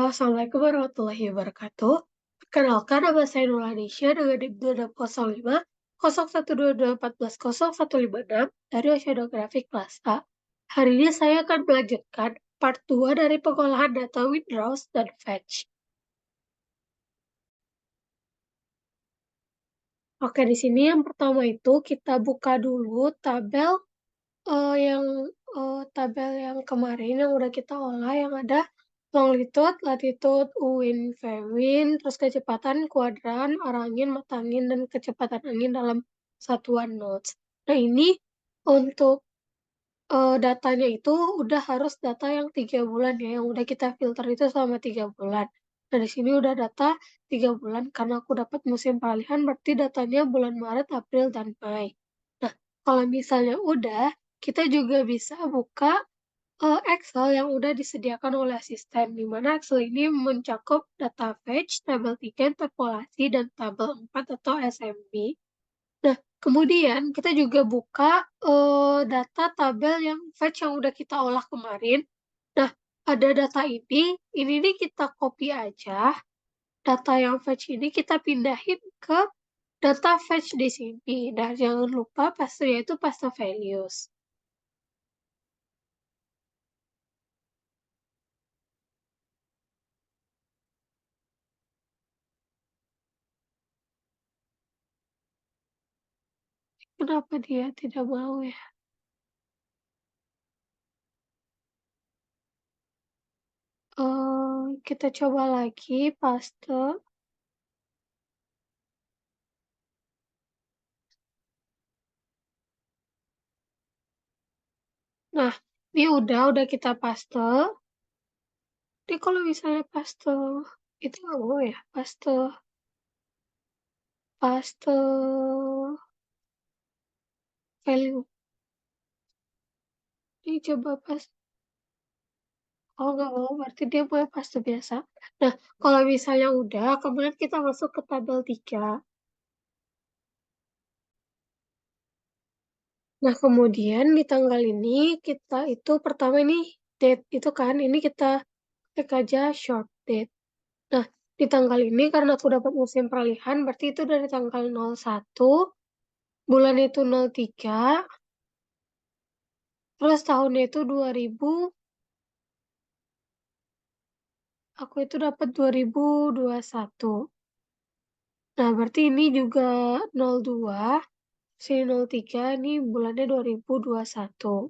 Assalamualaikum warahmatullahi wabarakatuh. Perkenalkan, nama saya Nurhanisya dengan NIM 2605 0122140156 dari Oceanography kelas A. Hari ini saya akan melanjutkan part 2 dari pengolahan data withdraws dan fetch. Oke, di sini yang pertama itu kita buka dulu tabel yang kemarin yang udah kita olah, yang ada longitude, latitude, UIN, VWIN, terus kecepatan, kuadran, arah angin, mata angin, dan kecepatan angin dalam satuan knots. Nah, ini untuk datanya itu udah harus data yang 3 bulan ya, yang udah kita filter itu selama 3 bulan. Nah, di sini udah data 3 bulan, karena aku dapat musim peralihan, berarti datanya bulan Maret, April, dan Mei. Nah, kalau misalnya udah, kita juga bisa buka Excel yang udah disediakan oleh asisten, di mana Excel ini mencakup data fetch, tabel 3, interpolasi, dan tabel 4 atau SMB. Nah, kemudian kita juga buka data tabel yang fetch yang udah kita olah kemarin. Nah, ada data ini nih kita copy aja. Data yang fetch ini kita pindahin ke data fetch di sini. Nah, jangan lupa pastenya itu paste values. Kenapa dia tidak mau ya? Kita coba lagi paste. Nah, ini udah kita paste. Ini kalau misalnya paste itu nggak mau ya, paste value. Ini coba pas. Oh, nggak mau, berarti dia mau paste biasa. Nah, kalau misalnya udah, kemudian kita masuk ke tabel 3. Nah, kemudian di tanggal ini kita itu pertama ini date itu kan, ini kita klik aja short date. Nah, di tanggal ini karena aku dapat musim peralihan, berarti itu dari tanggal 01, bulan itu 03, terus tahunnya itu 2000, aku itu dapat 2021. Nah, berarti ini juga 02, sini 03, ini bulannya 2021.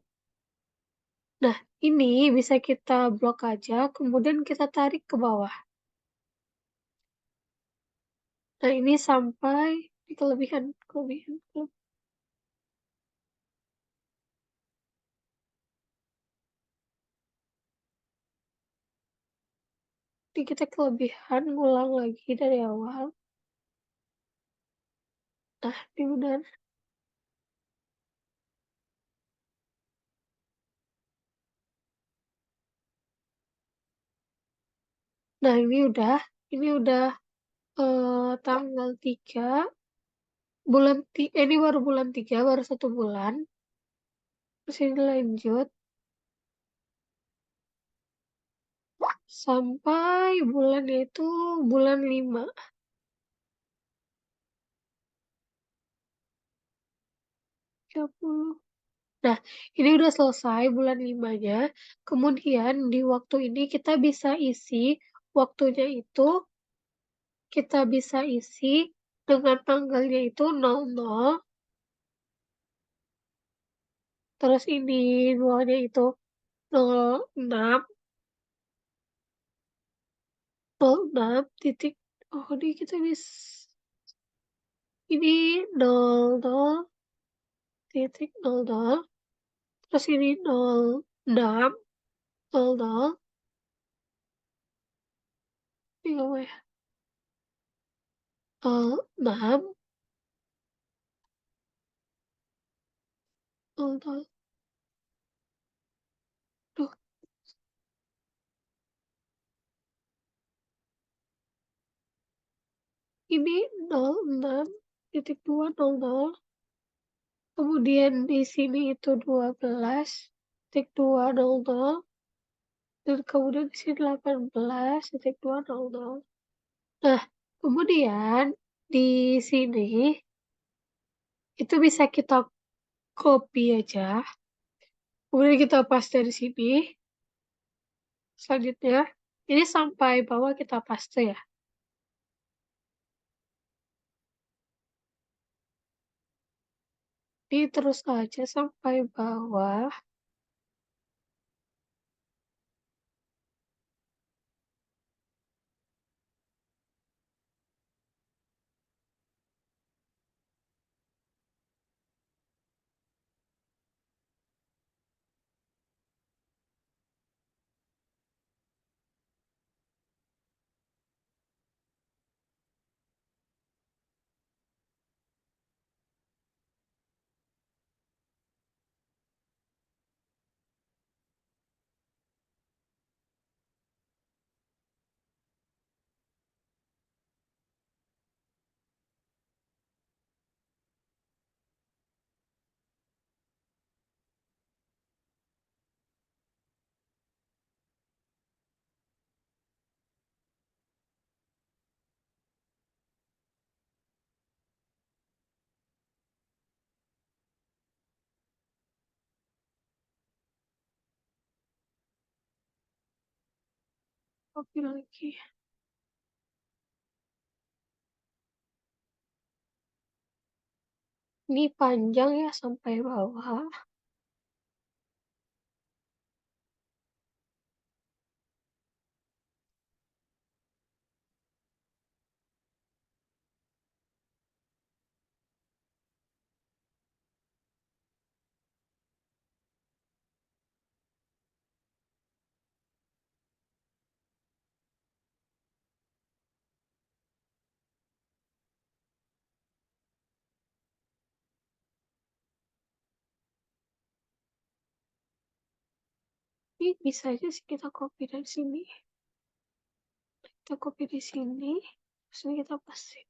Nah, ini bisa kita blok aja, kemudian kita tarik ke bawah. Nah, ini sampai di kelebihan. Ini kita kelebihan, ngulang lagi dari awal. Nah, ini benar. Nah, ini udah tanggal 3, ini baru bulan 3, baru 1 bulan. Terus ini lanjut sampai bulan itu bulan 5, 30. Nah, ini udah selesai bulan 5-nya. Kemudian di waktu ini waktunya itu kita bisa isi dengan tanggalnya itu 00, terus ini nolnya itu 06, 06 titik. Oh, ini kita bisa ini 00.00, terus ini 06, 00, ini apa ya? 06, 00. Duh, ini 06.200. Kemudian di sini itu 12.200. dan kemudian di sini 18.200. Nah, kemudian di sini itu bisa kita copy aja, kemudian kita paste di sini. Selanjutnya, ini sampai bawah kita paste ya. Ini terus aja sampai bawah. Copy lagi. Ini panjang ya sampai bawah. Ini bisa aja sih kita copy dari sini. Kita copy di sini. Terus ini kita paste.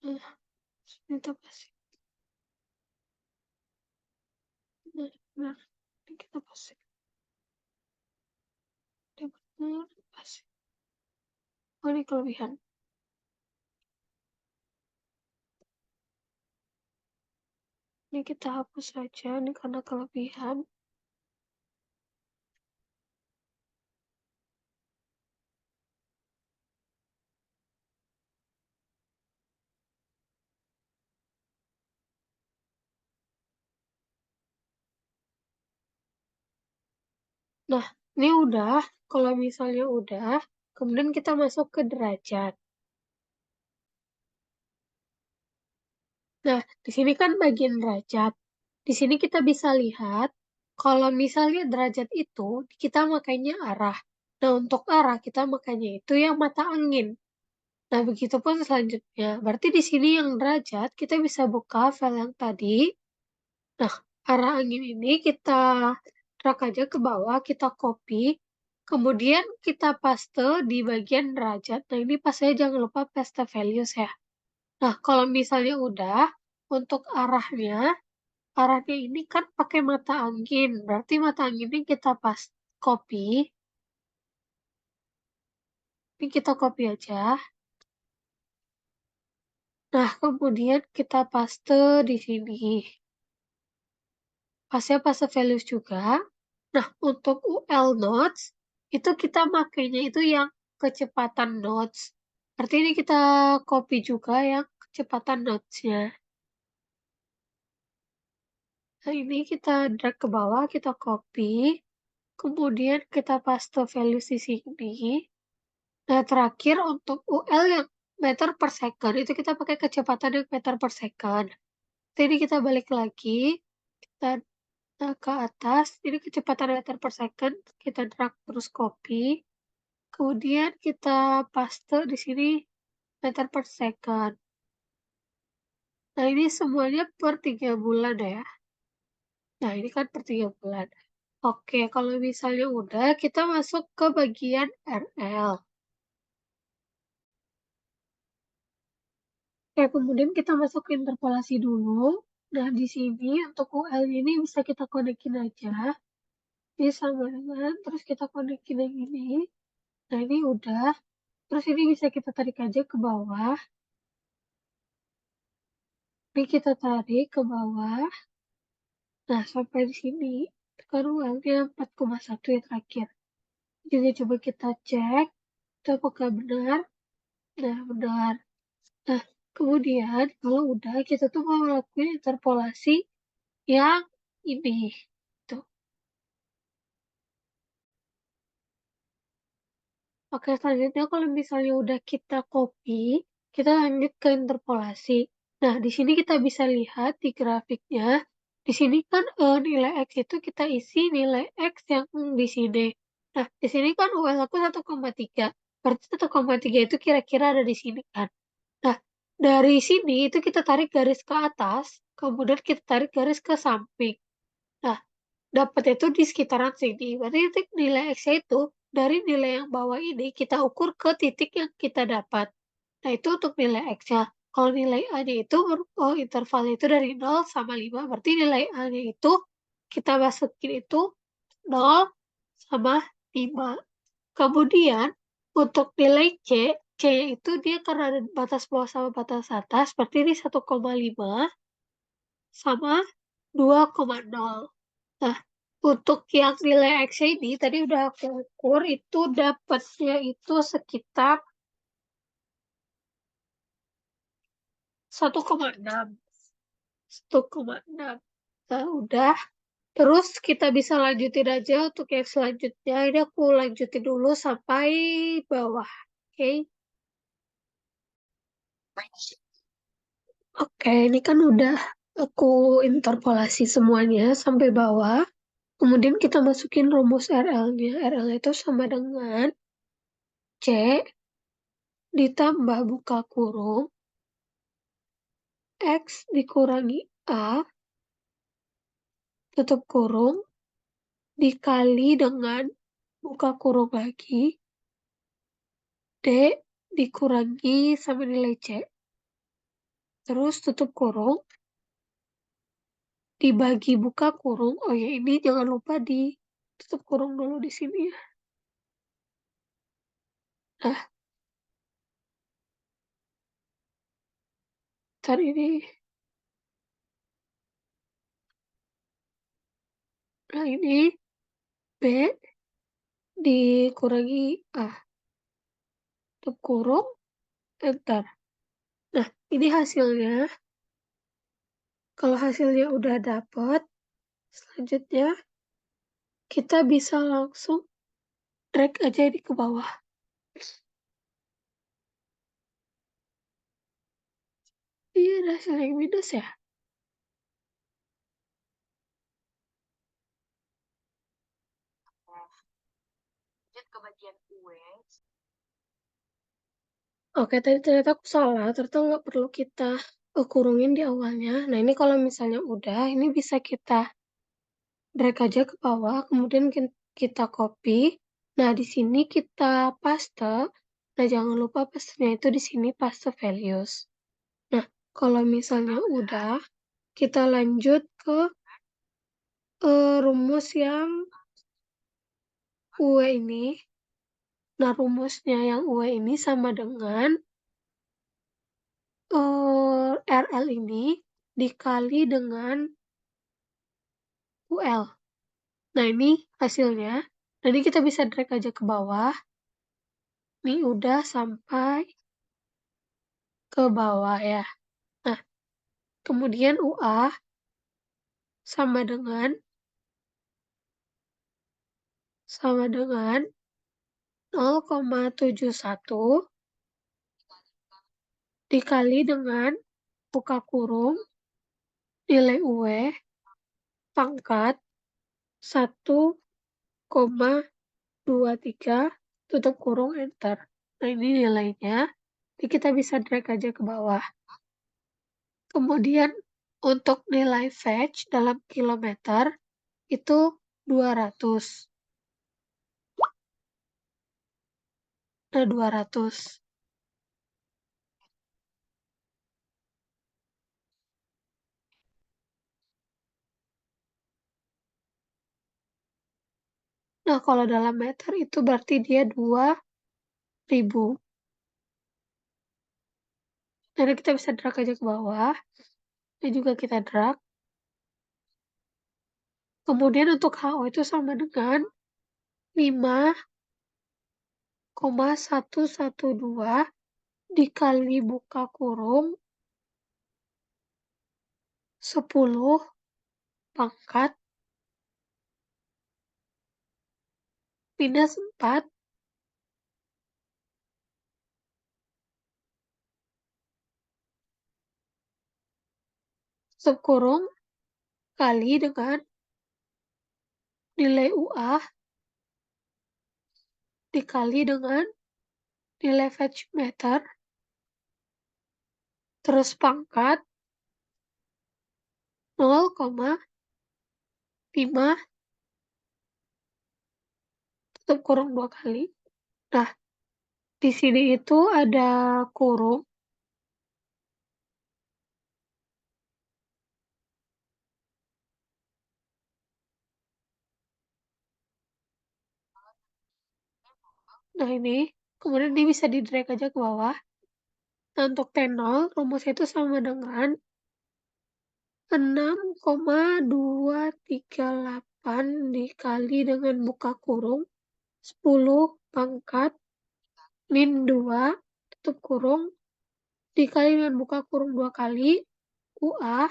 Nah, terus ini kita paste. Nah, nah, ini kita paste. Ini benar, paste. Oh, ini kelebihan. Ini kita hapus saja, ini karena kelebihan. Nah, ini udah. Kalau misalnya udah, kemudian kita masuk ke derajat. Nah, di sini kan bagian derajat. Di sini kita bisa lihat, kalau misalnya derajat itu, kita makainya arah. Nah, untuk arah, kita makanya itu yang mata angin. Nah, begitupun selanjutnya. Berarti di sini yang derajat, kita bisa buka file yang tadi. Nah, arah angin ini kita drag aja ke bawah, kita copy. Kemudian kita paste di bagian derajat. Nah, ini pastinya jangan lupa paste values ya. Nah, kalau misalnya udah, untuk arahnya ini kan pakai mata angin. Berarti mata angin ini kita pas copy. Ini kita copy aja. Nah, kemudian kita paste di sini. Pasnya paste values juga. Nah, untuk UL nodes, itu kita makainya itu yang kecepatan nodes. Berarti ini kita copy juga yang kecepatan nodes-nya. Nah, ini kita drag ke bawah, kita copy. Kemudian kita paste values di sini. Nah, terakhir untuk UL yang meter per second, itu kita pakai kecepatan yang meter per second. Jadi kita balik lagi, kita ke atas, ini kecepatan meter per second, kita drag terus copy. Kemudian kita paste di sini meter per second. Nah, ini semuanya per 3 bulan ya. Nah, ini kan per 3 bulan. Oke, kalau misalnya udah, kita masuk ke bagian RL. Oke, kemudian kita masuk ke interpolasi dulu. Nah, di sini untuk UL ini bisa kita konekin aja. ini sama dengan, terus kita konekin yang ini. Nah, ini udah. Terus ini bisa kita tarik aja ke bawah. Ini kita tarik ke bawah. Nah, sampai di sini. Kan uangnya 4,1 ya terakhir. Jadi coba kita cek. Itu apakah benar? Nah, benar. Nah, kemudian kalau udah kita tuh mau ngelakuin interpolasi yang ini. Tuh. Oke, selanjutnya kalau misalnya udah kita copy, kita lanjut ke interpolasi. Nah, di sini kita bisa lihat di grafiknya, di sini kan nilai X itu kita isi nilai X yang di sini. Nah, di sini kan UL aku 1,3. Berarti 1,3 itu kira-kira ada di sini kan. Nah, dari sini itu kita tarik garis ke atas, kemudian kita tarik garis ke samping. Nah, dapat itu di sekitaran sini. Berarti titik nilai X-nya itu dari nilai yang bawah ini kita ukur ke titik yang kita dapat. Nah, itu untuk nilai X-nya. Kalau nilai A-nya itu intervalnya itu dari 0 sama 5. Berarti nilai A-nya itu kita masukin itu 0 sama 5. Kemudian untuk nilai C itu dia karena ada batas bawah sama batas atas, berarti ini 1,5 sama 2,0. Nah, untuk yang nilai X ini tadi udah aku ukur itu dapatnya itu sekitar 1,6. 1,6. Nah, udah. Terus kita bisa lanjutin aja untuk yang selanjutnya. Ini aku lanjutin dulu sampai bawah. Oke. Oke, ini kan udah aku interpolasi semuanya sampai bawah. Kemudian kita masukin rumus RL-nya. RL itu sama dengan C ditambah buka kurung X dikurangi A tutup kurung dikali dengan buka kurung lagi D dikurangi sama nilai C. Terus tutup kurung dibagi buka kurung. Oh ya, ini jangan lupa di tutup kurung dulu di sini ya. Nah, ntar ini. Nah, ini B dikurangi A. Tutup kurung, enter. Nah, ini hasilnya. Kalau hasilnya udah dapet, selanjutnya kita bisa langsung drag aja ini ke bawah. Iya, ada hasil yang minus ya. Oke, tadi ternyata aku salah. Ternyata nggak perlu kita kurungin di awalnya. Nah, ini kalau misalnya udah, ini bisa kita drag aja ke bawah, kemudian kita copy. Nah, di sini kita paste. Nah, jangan lupa paste-nya itu di sini paste values. Nah, kalau misalnya udah, kita lanjut ke rumus yang UE ini. Nah, rumusnya yang UE ini sama dengan RL ini dikali dengan UL. Nah, ini hasilnya. Jadi kita bisa drag aja ke bawah. Ini udah sampai ke bawah ya. Nah, kemudian UA sama dengan 0,71 dikali dengan buka kurung nilai UE pangkat 1,23 tutup kurung enter. Nah, ini nilainya. Jadi kita bisa drag aja ke bawah. Kemudian untuk nilai fetch dalam kilometer itu 200. Nah, 200. Nah, kalau dalam meter itu berarti dia 2.000. Jadi kita bisa drag aja ke bawah, ini juga kita drag. Kemudian untuk HO itu sama dengan 5,112 dikali buka kurung 10 pangkat minus 4 tutup kurung kali dengan nilai UA dikali dengan nilai Fetch meter terus pangkat 0,5 tutup kurung 2 kali. Nah, di sini itu ada kurung. Nah, ini. Kemudian ini bisa di-drag aja ke bawah. Nah, untuk T0, rumusnya itu sama dengan 6,238 dikali dengan buka kurung 10 pangkat min 2 tutup kurung dikali dengan buka kurung 2 kali UA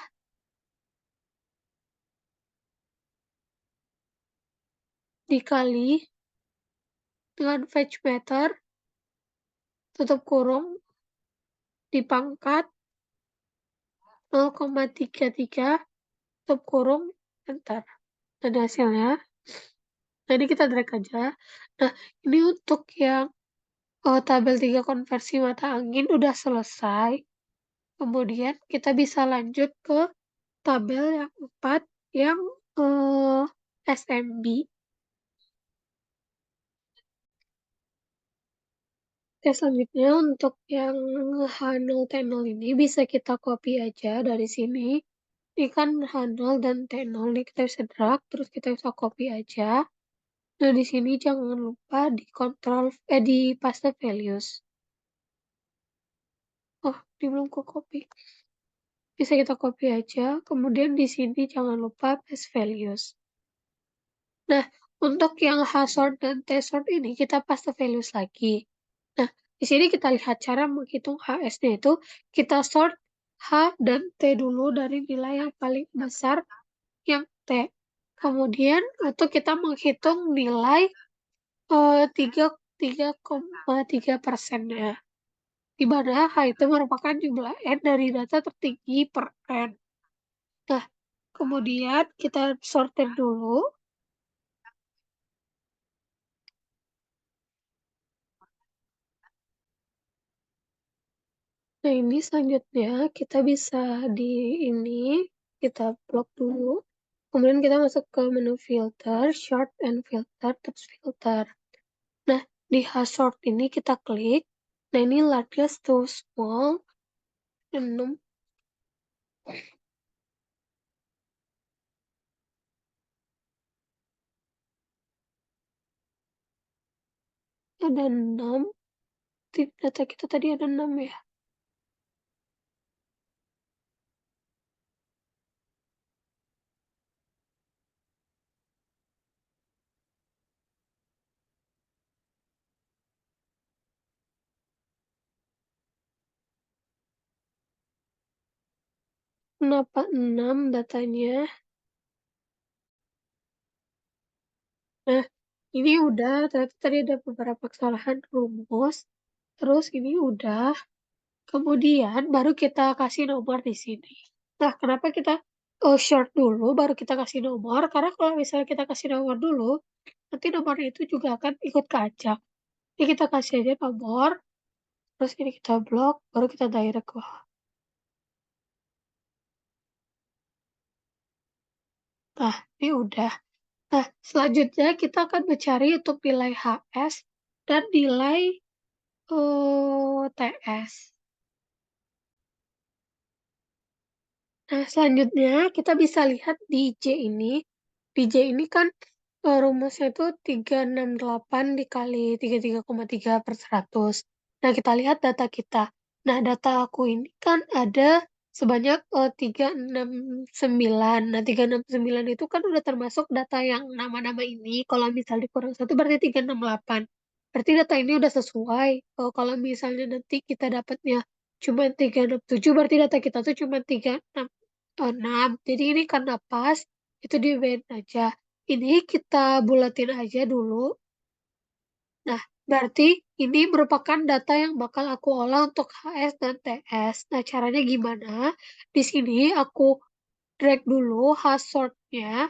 dikali dengan Fetch meter tutup kurung dipangkat 0,33 tutup kurung enter. Dan hasilnya, nah ini kita drag aja. Nah, ini untuk yang tabel 3 konversi mata angin udah selesai. Kemudian kita bisa lanjut ke tabel yang 4 yang SMB. Oke, selanjutnya untuk yang H0 T0 ini bisa kita copy aja dari sini. Ini kan H0 dan T0 nih kita bisa drag, terus kita bisa copy aja. Nah, di sini jangan lupa di control di paste values. Oh, di belum ke copy. Bisa kita copy aja. Kemudian di sini jangan lupa paste values. Nah, untuk yang H-sort dan T-sort ini kita paste values lagi. Nah, di sini kita lihat cara menghitung HS-nya itu kita sort H dan T dulu dari nilai yang paling besar yang T. Kemudian untuk kita menghitung nilai 3,3% di mana H itu merupakan jumlah N dari data tertinggi per N. Nah, kemudian kita sortir dulu. Nah, ini selanjutnya kita bisa di ini, kita blok dulu. Kemudian kita masuk ke menu filter, short and filter, terus filter. Nah, di sort ini kita klik. Nah, ini largest to small, 6. Ada 6. Data kita tadi ada 6 ya. Kenapa 6 datanya? Nah, ini udah, ternyata tadi ada beberapa kesalahan rumus. Terus ini udah. Kemudian baru kita kasih nomor di sini. Nah, kenapa kita short dulu, baru kita kasih nomor? Karena kalau misalnya kita kasih nomor dulu, nanti nomor itu juga akan ikut keacak. Ini kita kasih aja nomor, terus ini kita blok, baru kita direct ke bawah. Nah, ini udah. Nah, selanjutnya kita akan mencari untuk nilai HS dan nilai TS. Nah, selanjutnya kita bisa lihat di J ini. Di J ini kan Rumusnya itu 368 dikali 33,3/100. Nah, kita lihat data kita. Nah, data aku ini kan ada sebanyak, 369. Nah, 369 itu kan udah termasuk data yang nama-nama ini, kalau misal dikurang satu berarti 368. Berarti data ini udah sesuai. Kalau misalnya nanti kita dapatnya cuma 367, berarti data kita tuh cuma 366. Jadi ini karena pas, itu di-biarin aja. Ini kita bulatin aja dulu. Nah, berarti ini merupakan data yang bakal aku olah untuk HS dan TS. Nah, caranya gimana? Di sini aku drag dulu H-sort-nya.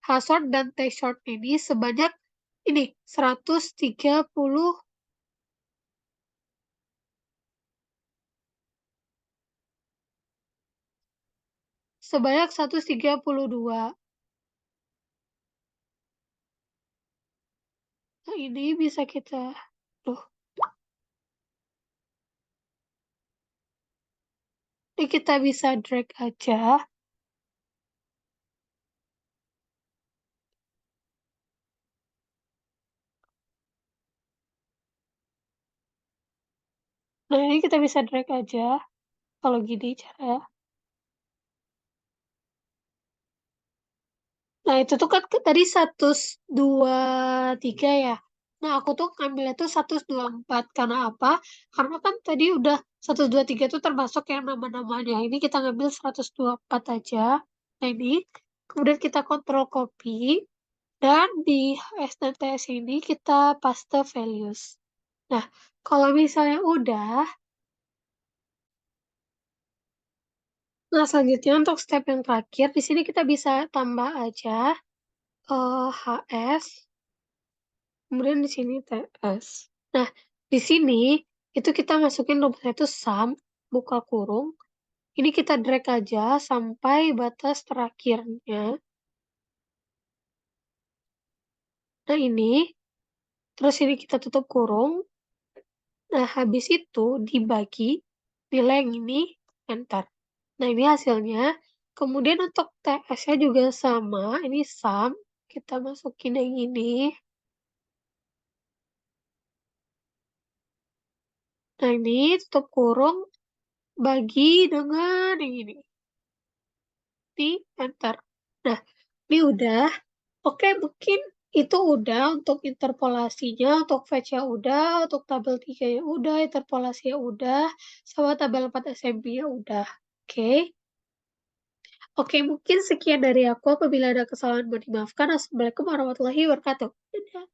H-sort dan T-sort ini sebanyak ini 130, sebanyak 132. Nah, ini bisa kita tuh. Ini kita bisa drag aja. Nah, ini kita bisa drag aja kalau gini cara. Nah, itu tuh kan tadi 123 ya. Nah, aku tuh ngambilnya tuh 124. Karena apa? Karena kan tadi udah 123 itu termasuk yang nama-namanya. Ini kita ngambil 124 aja. Nah, ini. Kemudian kita kontrol copy. Dan di STTS ini kita paste values. Nah, kalau misalnya udah, nah selanjutnya untuk step yang terakhir, di sini kita bisa tambah aja HS. Kemudian di sini TS. Nah, di sini itu kita masukin rumusnya itu sum, buka kurung. Ini kita drag aja sampai batas terakhirnya. Nah, ini. Terus ini kita tutup kurung. Nah, habis itu dibagi nilai yang ini, enter. Nah, ini hasilnya. Kemudian untuk TS-nya juga sama. Ini sum. Kita masukin yang ini. Nah, ini tutup kurung. Bagi dengan yang ini. Di enter. Nah, ini udah. Oke, mungkin itu udah untuk interpolasinya, untuk fetch-nya udah, untuk tabel 3-nya udah, interpolasinya udah, sama tabel 4 SMP-nya udah. Oke. Oke, mungkin sekian dari aku. Apabila ada kesalahan, mohon dimaafkan. Assalamualaikum warahmatullahi wabarakatuh. Dadah.